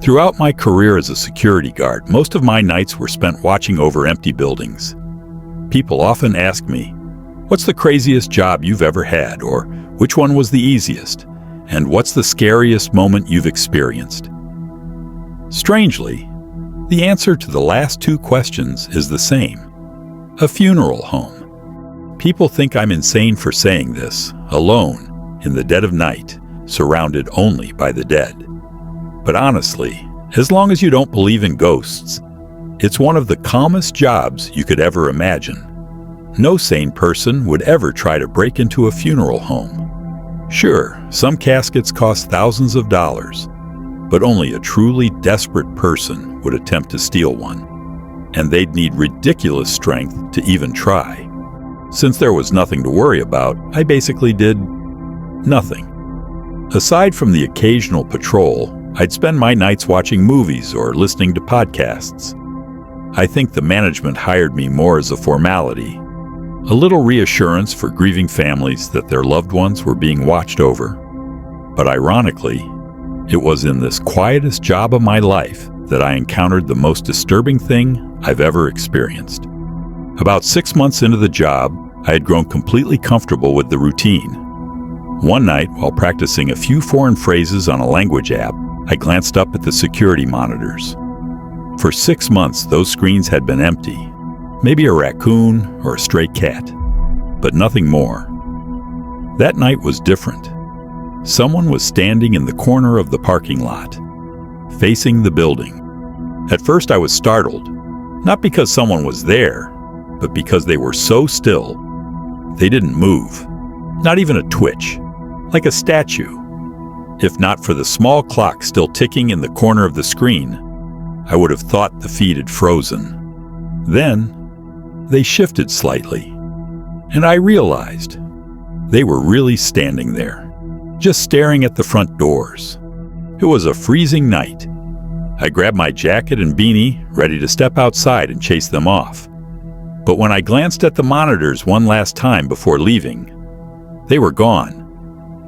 Throughout my career as a security guard, most of my nights were spent watching over empty buildings. People often ask me, "What's the craziest job you've ever had?" or "Which one was the easiest?" and "What's the scariest moment you've experienced?" Strangely, the answer to the last two questions is the same: a funeral home. People think I'm insane for saying this, alone, in the dead of night, surrounded only by the dead. But honestly, as long as you don't believe in ghosts, it's one of the calmest jobs you could ever imagine. No sane person would ever try to break into a funeral home. Sure, some caskets cost thousands of dollars, but only a truly desperate person would attempt to steal one. And they'd need ridiculous strength to even try. Since there was nothing to worry about, I basically did nothing. Aside from the occasional patrol, I'd spend my nights watching movies or listening to podcasts. I think the management hired me more as a formality, a little reassurance for grieving families that their loved ones were being watched over. But ironically, it was in this quietest job of my life that I encountered the most disturbing thing I've ever experienced. About 6 months into the job, I had grown completely comfortable with the routine. One night, while practicing a few foreign phrases on a language app, I glanced up at the security monitors. For 6 months, those screens had been empty. Maybe a raccoon or a stray cat, but nothing more. That night was different. Someone was standing in the corner of the parking lot, facing the building. At first I was startled, not because someone was there, but because they were so still. They didn't move, not even a twitch, like a statue. If not for the small clock still ticking in the corner of the screen, I would have thought the feed had frozen. Then, they shifted slightly, and I realized they were really standing there, just staring at the front doors. It was a freezing night. I grabbed my jacket and beanie, ready to step outside and chase them off. But when I glanced at the monitors one last time before leaving, they were gone.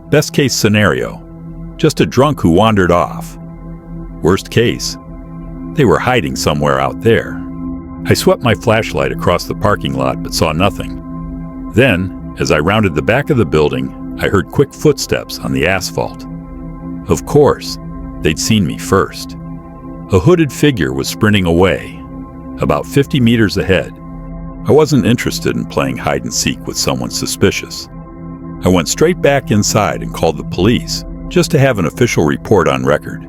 Best case scenario, just a drunk who wandered off. Worst case, they were hiding somewhere out there. I swept my flashlight across the parking lot but saw nothing. Then, as I rounded the back of the building, I heard quick footsteps on the asphalt. Of course, they'd seen me first. A hooded figure was sprinting away, about 50 meters ahead. I wasn't interested in playing hide and seek with someone suspicious. I went straight back inside and called the police, just to have an official report on record.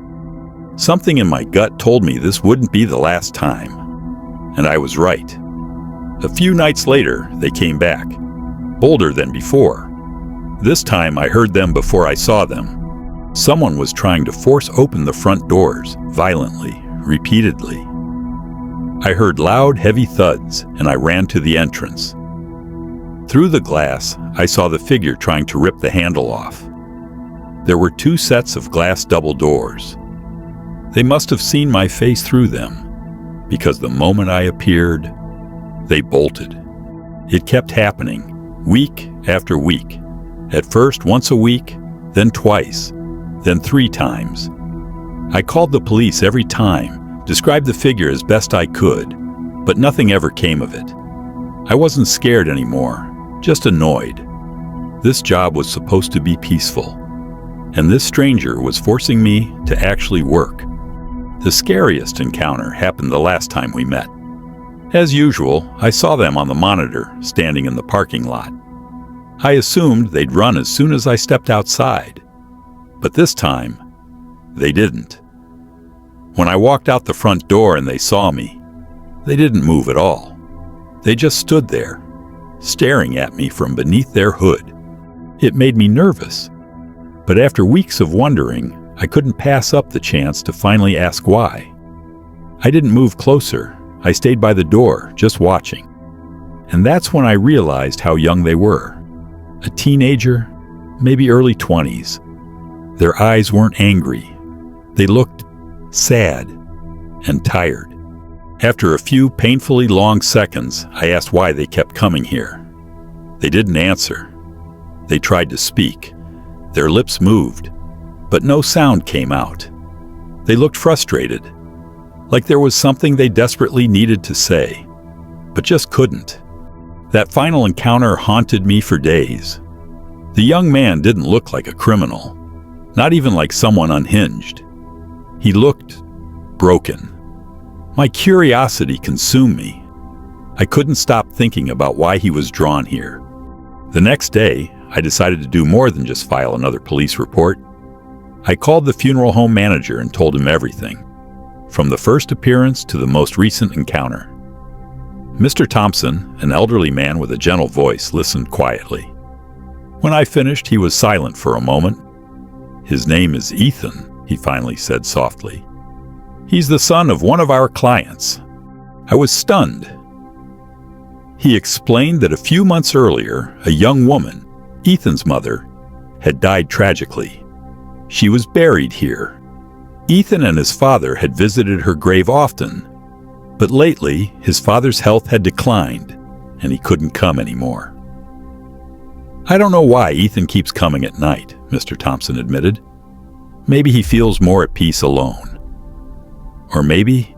Something in my gut told me this wouldn't be the last time. And I was right. A few nights later, they came back, bolder than before. This time I heard them before I saw them. Someone was trying to force open the front doors, violently, repeatedly. I heard loud, heavy thuds, and I ran to the entrance. Through the glass, I saw the figure trying to rip the handle off. There were 2 sets of glass double doors. They must have seen my face through them, because the moment I appeared, they bolted. It kept happening, week after week. At first once a week, then twice, then 3 times. I called the police every time, described the figure as best I could, but nothing ever came of it. I wasn't scared anymore, just annoyed. This job was supposed to be peaceful, and this stranger was forcing me to actually work. The scariest encounter happened the last time we met. As usual, I saw them on the monitor, standing in the parking lot. I assumed they'd run as soon as I stepped outside, but this time, they didn't. When I walked out the front door and they saw me, they didn't move at all. They just stood there, staring at me from beneath their hood. It made me nervous, but after weeks of wondering, I couldn't pass up the chance to finally ask why. I didn't move closer. I stayed by the door, just watching. And that's when I realized how young they were. A teenager, maybe early 20s. Their eyes weren't angry. They looked sad and tired. After a few painfully long seconds, I asked why they kept coming here. They didn't answer. They tried to speak. Their lips moved, but no sound came out. They looked frustrated, like there was something they desperately needed to say, but just couldn't. That final encounter haunted me for days. The young man didn't look like a criminal, not even like someone unhinged. He looked broken. My curiosity consumed me. I couldn't stop thinking about why he was drawn here. The next day, I decided to do more than just file another police report. I called the funeral home manager and told him everything, from the first appearance to the most recent encounter. Mr. Thompson, an elderly man with a gentle voice, listened quietly. When I finished, he was silent for a moment. "His name is Ethan," he finally said softly. "He's the son of one of our clients." I was stunned. He explained that a few months earlier, a young woman, Ethan's mother, had died tragically. She was buried here. Ethan and his father had visited her grave often, but lately his father's health had declined and he couldn't come anymore. "I don't know why Ethan keeps coming at night," Mr. Thompson admitted. "Maybe he feels more at peace alone. Or maybe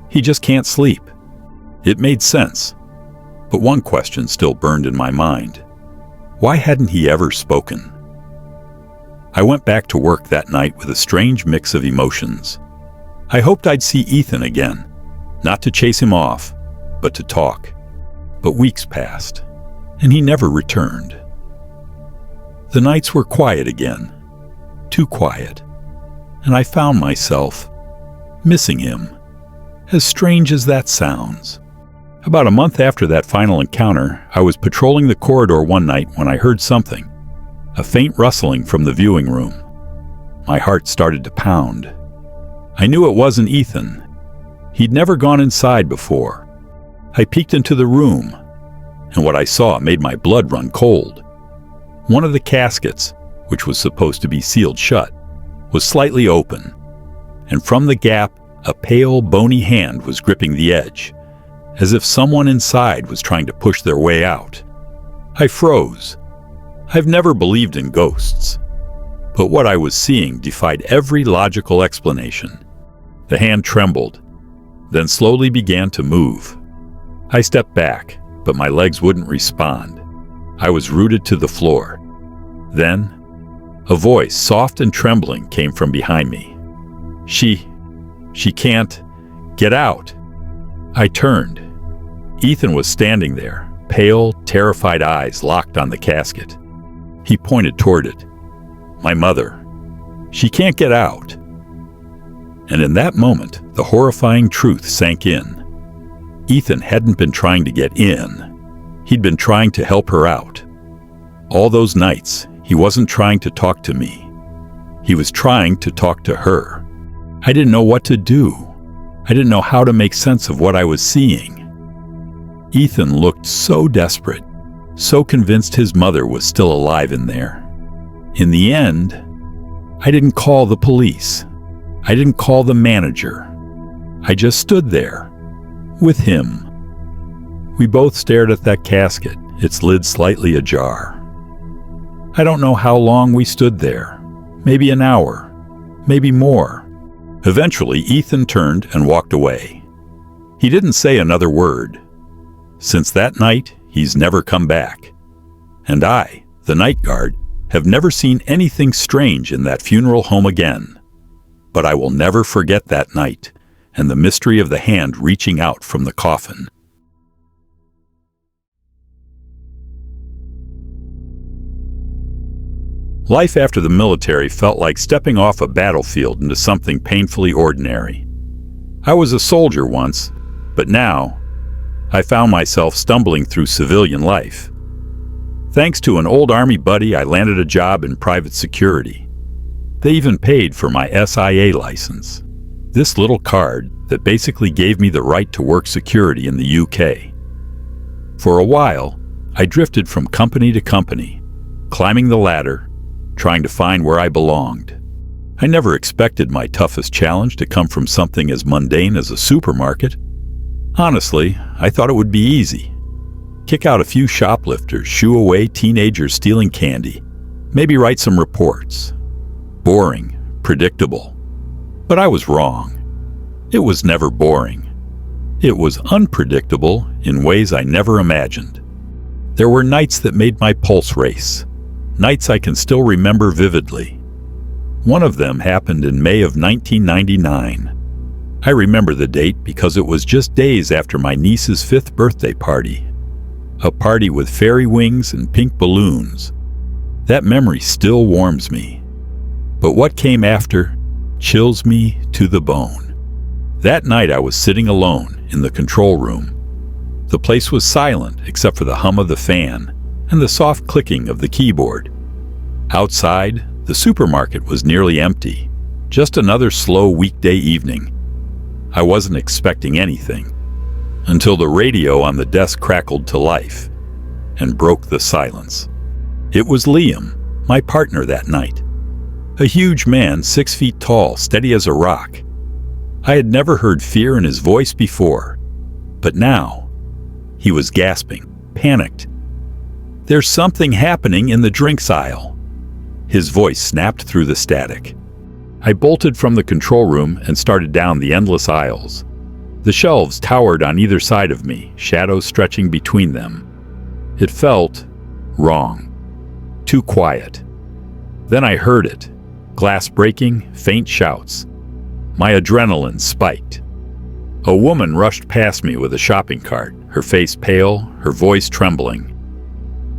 he just can't sleep." It made sense, but one question still burned in my mind. Why hadn't he ever spoken? I went back to work that night with a strange mix of emotions. I hoped I'd see Ethan again, not to chase him off, but to talk. But weeks passed, and he never returned. The nights were quiet again, too quiet, and I found myself missing him, as strange as that sounds. About a month after that final encounter, I was patrolling the corridor one night when I heard something, a faint rustling from the viewing room. My heart started to pound. I knew it wasn't Ethan. He'd never gone inside before. I peeked into the room, and what I saw made my blood run cold. One of the caskets, which was supposed to be sealed shut, was slightly open, and from the gap, a pale, bony hand was gripping the edge, as if someone inside was trying to push their way out. I froze. I've never believed in ghosts, but what I was seeing defied every logical explanation. The hand trembled, then slowly began to move. I stepped back, but my legs wouldn't respond. I was rooted to the floor. Then, a voice, soft and trembling, came from behind me. She can't get out." I turned. Ethan was standing there, pale, terrified eyes locked on the casket. He pointed toward it. "My mother. She can't get out." And in that moment, the horrifying truth sank in. Ethan hadn't been trying to get in. He'd been trying to help her out. All those nights, he wasn't trying to talk to me. He was trying to talk to her. I didn't know what to do. I didn't know how to make sense of what I was seeing. Ethan looked so desperate, so convinced his mother was still alive in there. In the end, I didn't call the police. I didn't call the manager. I just stood there, with him. We both stared at that casket, its lid slightly ajar. I don't know how long we stood there. Maybe an hour, maybe more. Eventually, Ethan turned and walked away. He didn't say another word. Since that night, he's never come back. And I, the night guard, have never seen anything strange in that funeral home again. But I will never forget that night and the mystery of the hand reaching out from the coffin. Life after the military felt like stepping off a battlefield into something painfully ordinary. I was a soldier once, but now I found myself stumbling through civilian life. Thanks to an old Army buddy, I landed a job in private security. They even paid for my SIA license, this little card that basically gave me the right to work security in the UK. For a while, I drifted from company to company, climbing the ladder, trying to find where I belonged. I never expected my toughest challenge to come from something as mundane as a supermarket. Honestly, I thought it would be easy. Kick out a few shoplifters, shoo away teenagers stealing candy, maybe write some reports. Boring, predictable. But I was wrong. It was never boring. It was unpredictable in ways I never imagined. There were nights that made my pulse race, nights I can still remember vividly. One of them happened in May of 1999. I remember the date because it was just days after my niece's 5th birthday party. A party with fairy wings and pink balloons. That memory still warms me. But what came after chills me to the bone. That night I was sitting alone in the control room. The place was silent except for the hum of the fan and the soft clicking of the keyboard. Outside, the supermarket was nearly empty, just another slow weekday evening. I wasn't expecting anything until the radio on the desk crackled to life and broke the silence. It was Liam, my partner that night. A huge man, 6 feet tall, steady as a rock. I had never heard fear in his voice before, but now he was gasping, panicked. "There's something happening in the drinks aisle." His voice snapped through the static. I bolted from the control room and started down the endless aisles. The shelves towered on either side of me, shadows stretching between them. It felt wrong, too quiet. Then I heard it, glass breaking, faint shouts. My adrenaline spiked. A woman rushed past me with a shopping cart, her face pale, her voice trembling.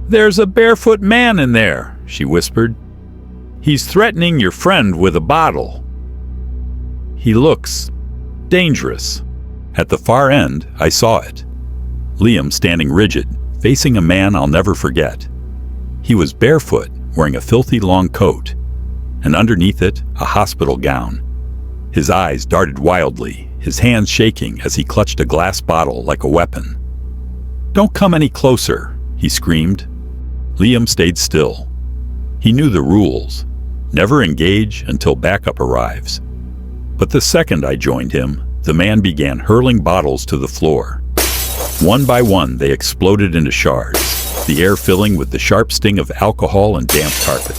"There's a barefoot man in there," she whispered. "He's threatening your friend with a bottle. He looks dangerous." At the far end, I saw it. Liam standing rigid, facing a man I'll never forget. He was barefoot, wearing a filthy long coat, and underneath it, a hospital gown. His eyes darted wildly, his hands shaking as he clutched a glass bottle like a weapon. "Don't come any closer," he screamed. Liam stayed still. He knew the rules. Never engage until backup arrives. But the second I joined him, the man began hurling bottles to the floor. One by one, they exploded into shards, the air filling with the sharp sting of alcohol and damp carpet.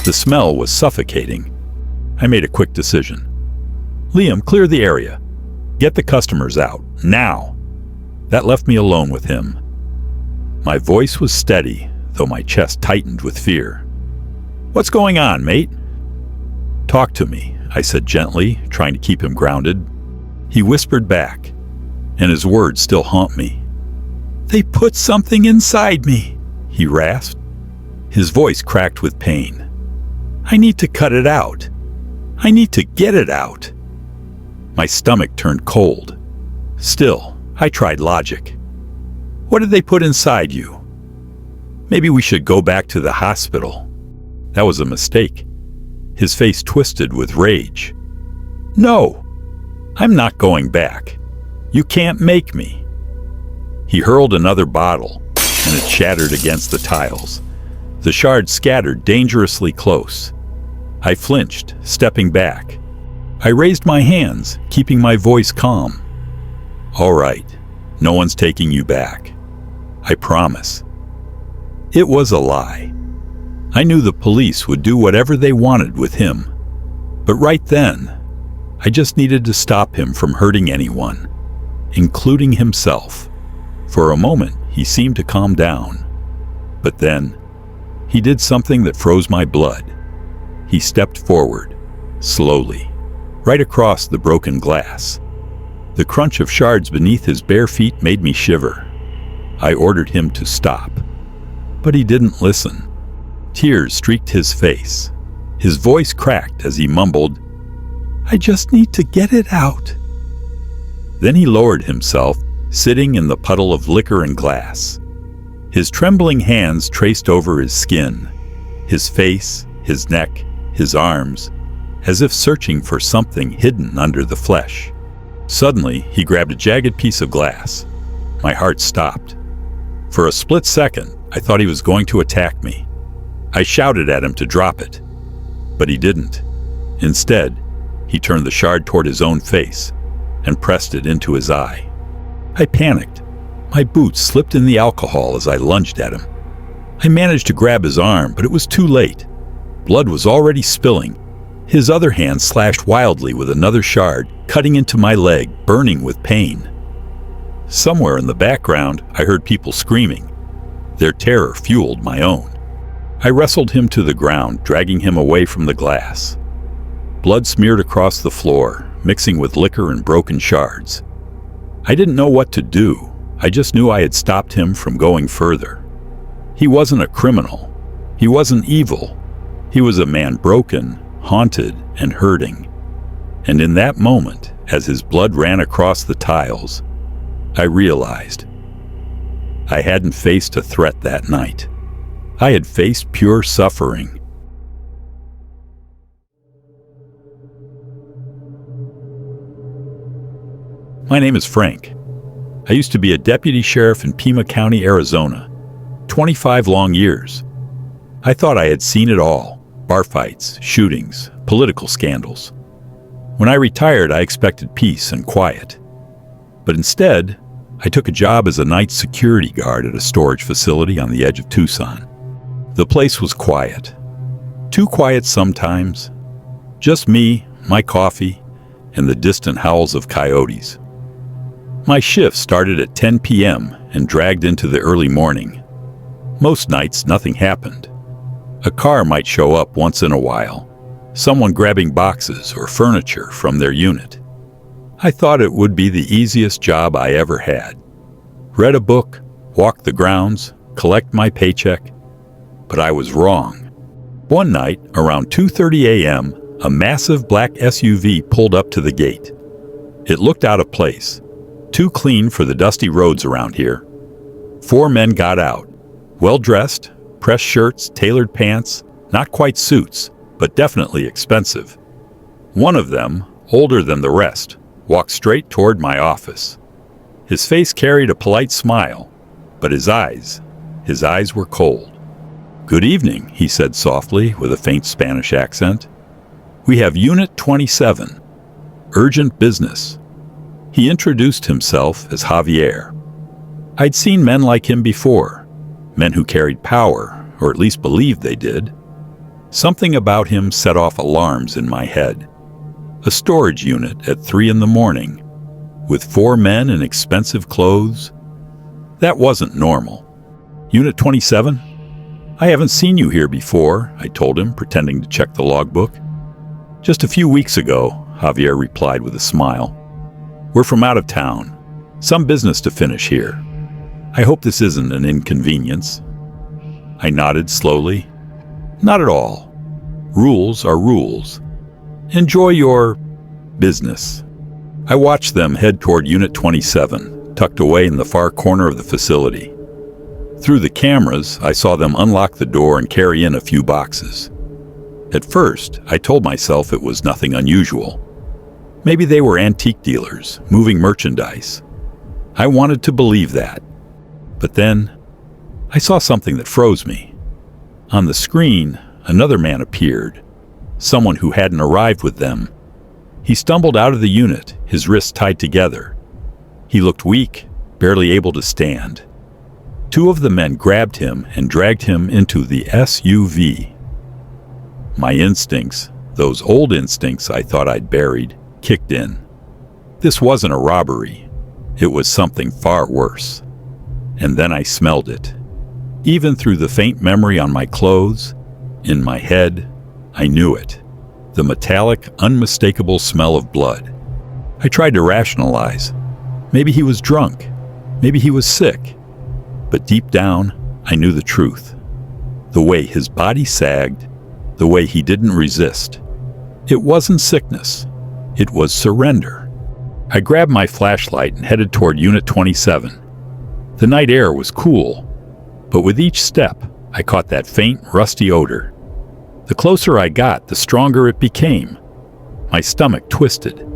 The smell was suffocating. I made a quick decision. "Liam, clear the area. Get the customers out, now." That left me alone with him. My voice was steady, though my chest tightened with fear. "What's going on, mate?" "Talk to me," I said gently, trying to keep him grounded. He whispered back, and his words still haunt me. "They put something inside me," he rasped. His voice cracked with pain. "I need to cut it out. I need to get it out." My stomach turned cold. Still, I tried logic. "What did they put inside you?" "Maybe we should go back to the hospital." That was a mistake. His face twisted with rage. "No, I'm not going back. You can't make me." He hurled another bottle, and it shattered against the tiles. The shards scattered dangerously close. I flinched, stepping back. I raised my hands, keeping my voice calm. "All right, no one's taking you back. I promise." It was a lie. I knew the police would do whatever they wanted with him. But right then, I just needed to stop him from hurting anyone, including himself. For a moment, he seemed to calm down. But then, he did something that froze my blood. He stepped forward, slowly, right across the broken glass. The crunch of shards beneath his bare feet made me shiver. I ordered him to stop, but he didn't listen. Tears streaked his face. His voice cracked as he mumbled, "I just need to get it out." Then he lowered himself, sitting in the puddle of liquor and glass. His trembling hands traced over his skin, his face, his neck, his arms, as if searching for something hidden under the flesh. Suddenly, he grabbed a jagged piece of glass. My heart stopped. For a split second, I thought he was going to attack me. I shouted at him to drop it, but he didn't. Instead, he turned the shard toward his own face and pressed it into his eye. I panicked. My boots slipped in the alcohol as I lunged at him. I managed to grab his arm, but it was too late. Blood was already spilling, His other hand slashed wildly with another shard, cutting into my leg, burning with pain. Somewhere in the background, I heard people screaming. Their terror fueled my own. I wrestled him to the ground, dragging him away from the glass. Blood smeared across the floor, mixing with liquor and broken shards. I didn't know what to do. I just knew I had stopped him from going further. He wasn't a criminal. He wasn't evil. He was a man broken, haunted, and hurting. And in that moment, as his blood ran across the tiles, I realized I hadn't faced a threat that night. I had faced pure suffering. My name is Frank. I used to be a deputy sheriff in Pima County, Arizona. 25 long years. I thought I had seen it all. Bar fights, shootings, political scandals. When I retired, I expected peace and quiet. But instead, I took a job as a night security guard at a storage facility on the edge of Tucson. The place was quiet. Too quiet sometimes. Just me, my coffee, and the distant howls of coyotes. My shift started at 10 p.m. and dragged into the early morning. Most nights, nothing happened. A car might show up once in a while, someone grabbing boxes or furniture from their unit. I thought it would be the easiest job I ever had. Read a book, walked the grounds, collect my paycheck. But I was wrong. One night, around 2:30 a.m., a massive black SUV pulled up to the gate. It looked out of place, too clean for the dusty roads around here. 4 men got out, well-dressed, pressed shirts, tailored pants, not quite suits, but definitely expensive. One of them, older than the rest, walked straight toward my office. His face carried a polite smile, but his eyes were cold. "Good evening," he said softly with a faint Spanish accent. "We have Unit 27. Urgent business." He introduced himself as Javier. I'd seen men like him before, men who carried power, or at least believed they did. Something about him set off alarms in my head. A storage unit at 3 in the morning, with 4 men in expensive clothes. That wasn't normal. "Unit 27? I haven't seen you here before," I told him, pretending to check the logbook. "Just a few weeks ago," Javier replied with a smile. "We're from out of town. Some business to finish here. I hope this isn't an inconvenience." I nodded slowly. "Not at all. Rules are rules. Enjoy your business." I watched them head toward Unit 27, tucked away in the far corner of the facility. Through the cameras, I saw them unlock the door and carry in a few boxes. At first, I told myself it was nothing unusual. Maybe they were antique dealers, moving merchandise. I wanted to believe that. But then, I saw something that froze me. On the screen, another man appeared, someone who hadn't arrived with them. He stumbled out of the unit, his wrists tied together. He looked weak, barely able to stand. 2 of the men grabbed him and dragged him into the SUV. My instincts, those old instincts I thought I'd buried, kicked in. This wasn't a robbery. It was something far worse. And then I smelled it. Even through the faint memory on my clothes, in my head, I knew it. The metallic, unmistakable smell of blood. I tried to rationalize. Maybe he was drunk. Maybe he was sick. But deep down, I knew the truth. The way his body sagged, the way he didn't resist. It wasn't sickness. It was surrender. I grabbed my flashlight and headed toward Unit 27. The night air was cool, but with each step, I caught that faint, rusty odor. The closer I got, the stronger it became. My stomach twisted.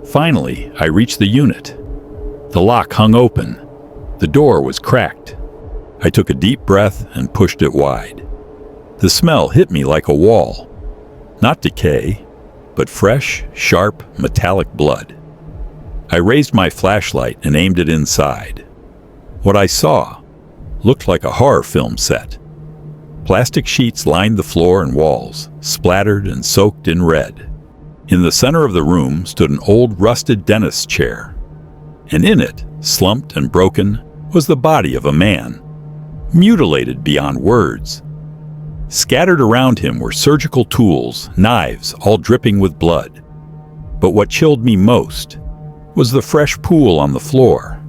Finally, I reached the unit. The lock hung open. The door was cracked. I took a deep breath and pushed it wide. The smell hit me like a wall. Not decay, but fresh, sharp, metallic blood. I raised my flashlight and aimed it inside. What I saw looked like a horror film set. Plastic sheets lined the floor and walls, splattered and soaked in red. In the center of the room stood an old rusted dentist's chair, and in it, slumped and broken, was the body of a man, mutilated beyond words. Scattered around him were surgical tools, knives, all dripping with blood. But what chilled me most was the fresh pool on the floor.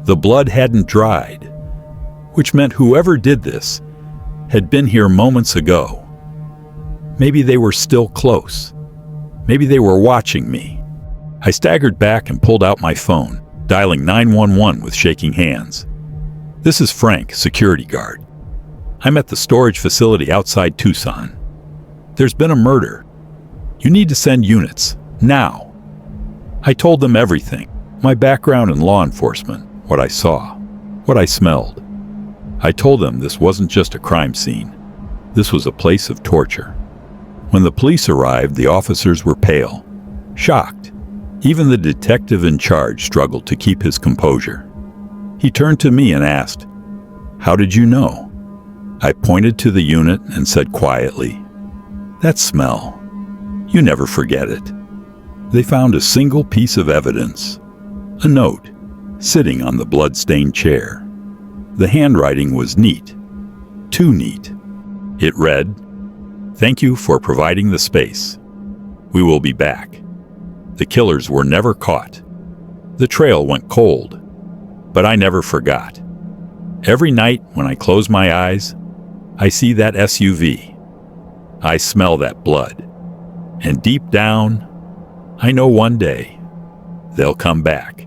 The blood hadn't dried, which meant whoever did this had been here moments ago. Maybe they were still close. Maybe they were watching me. I staggered back and pulled out my phone, dialing 911 with shaking hands. "This is Frank, security guard. I'm at the storage facility outside Tucson. There's been a murder. You need to send units, now." I told them everything, my background in law enforcement, what I saw, what I smelled. I told them this wasn't just a crime scene. This was a place of torture. When the police arrived, the officers were pale, shocked. Even the detective in charge struggled to keep his composure. He turned to me and asked, "How did you know?" I pointed to the unit and said quietly, "That smell. You never forget it." They found a single piece of evidence, a note, sitting on the blood-stained chair. The handwriting was neat, too neat. It read, "Thank you for providing the space. We will be back." The killers were never caught. The trail went cold, but I never forgot. Every night when I close my eyes, I see that SUV. I smell that blood. And deep down, I know one day they'll come back.